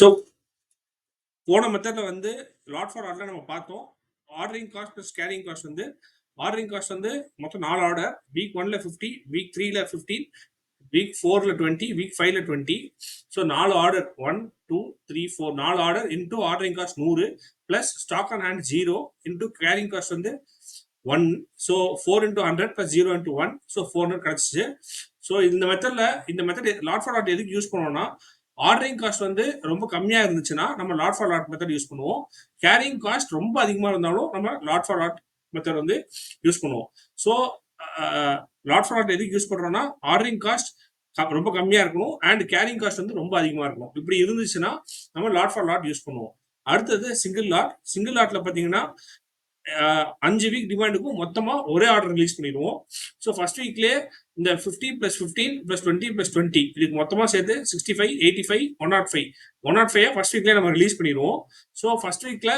So போன மெத்தட்ல வந்து லாட் ஃபார் லாட்ல நம்ம பார்த்தோம். Ordering cost plus carrying cost வந்து ஆர்டரிங் காஸ்ட் வந்து மொத்தம் 4 ஆர்டர். வீக் 1ல 50, வீக் 3ல 15, வீக் 4ல 20, வீக் 5ல 20. So 4 order 1 2 3 4 4 order into ordering cost 100 plus stock on hand 0 into carrying cost வந்து 1. So 4 into 100 plus 0 into 1. So 400 கிடைச்சிச்சு. ஸோ இந்த மெத்தட் லாட் ஃபார் லாட் எதுக்கு யூஸ் பண்ணுவோம்னா, ஆர்டரிங் காஸ்ட் வந்து ரொம்ப கம்மியா இருந்துச்சுன்னா நம்ம lot for lot method use பண்ணுவோம். கேரிங் காஸ்ட் ரொம்ப அதிகமா இருந்தாலும் நம்ம லாட் ஃபார் லாட் மெத்தட் வந்து யூஸ் பண்ணுவோம். ஸோ லாட் ஃபார் லாட் எதுக்கு யூஸ் பண்றோம்னா, ஆர்டரிங் காஸ்ட் ரொம்ப கம்மியா இருக்கணும் அண்ட் கேரிங் காஸ்ட் வந்து ரொம்ப அதிகமா இருக்கணும். இப்படி இருந்துச்சுன்னா நம்ம லாட் ஃபார் லாட் யூஸ் பண்ணுவோம். அடுத்தது சிங்கிள் லாட். சிங்கிள் லாட்ல பாத்தீங்கன்னா 5 வீக் டிமாண்டுக்கும் மொத்தமா ஒரே ஆர்டர் ரிலீஸ் பண்ணிடுவோம். ஸோ ஃபர்ஸ்ட் வீக்லேயே இந்த 50 பிளஸ் 15 பிளஸ் 20 பிளஸ் 20 இதுக்கு மொத்தமா சேர்த்து 65, 85, 105 105 ஃபர்ஸ்ட் வீக்லேயே நம்ம ரிலீஸ் பண்ணிடுவோம். ஸோ ஃபர்ஸ்ட் வீக்ல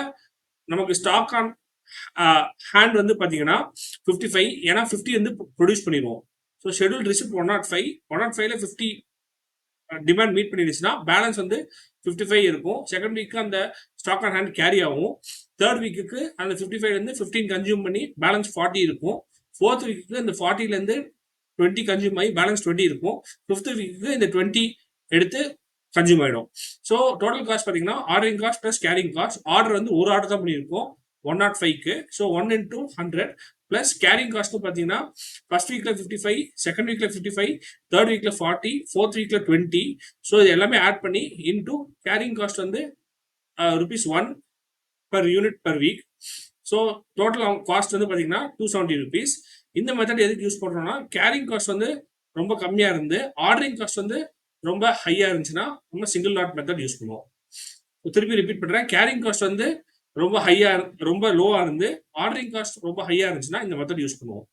நமக்கு ஸ்டாக் ஆன் ஹேண்ட் வந்து பாத்தீங்கன்னா 55, ஏன்னா 50 வந்து ப்ரொடியூஸ் பண்ணிடுவோம். ஸோ ஷெட்யூல் ரிசிப்ட் 105, 105ல 50 டிமாண்ட் மீட் பண்ணிடுச்சுன்னா பேலன்ஸ் வந்து 55 இருக்கும். செகண்ட் வீக்கு அந்த ஸ்டாக் ஆன் ஹேண்ட் கேரி ஆகும். தேர்ட் வீக்குக்கு அந்த 55 இருந்து 15 கன்சியூம் பண்ணி பேலன்ஸ் 40 இருக்கும். ஃபோர்த் வீக்குக்கு இந்த 40ல இருந்து 20 கன்சியூம் ஆகி பேலன்ஸ் 20 இருக்கும். ஃபிஃப்த் வீக்குக்கு இந்த 20 எடுத்து கன்சியூம் ஆயிடும். ஸோ டோட்டல் காஸ்ட் பார்த்தீங்கன்னா ordering cost plus carrying cost. Order வந்து ஒரு ஆர்டர் தான் பண்ணியிருக்கோம் 105க்கு. So 1 into 100 plus carrying cost பார்த்தீங்கன்னா ஃபர்ஸ்ட் வீக்ல 55, செகண்ட் வீக்ல 55, தேர்ட் வீக்ல 40, ஃபோர்த் வீக்ல 20. ஸோ இது எல்லாமே ஆட் பண்ணி இன்டூ கேரிங் காஸ்ட் வந்து ₹1 per unit per week. So total cost வந்து பார்த்தீங்கன்னா ₹270. இந்த மெத்தட் எதுக்கு யூஸ் பண்ணுறோம்னா, கேரிங் காஸ்ட் வந்து ரொம்ப கம்மியாக இருந்து ஆர்டரிங் காஸ்ட் வந்து ரொம்ப ஹையாக இருந்துச்சுன்னா நம்ம சிங்கிள் லாட் மெத்தட் யூஸ் பண்ணுவோம். திருப்பி ரிப்பீட் பண்ணுறேன். கேரிங் காஸ்ட் வந்து ரொம்ப லோவாக இருந்து ஆர்டரிங் காஸ்ட் ரொம்ப ஹையாக இருந்துச்சுன்னா இந்த மெத்தட் யூஸ் பண்ணுவோம்.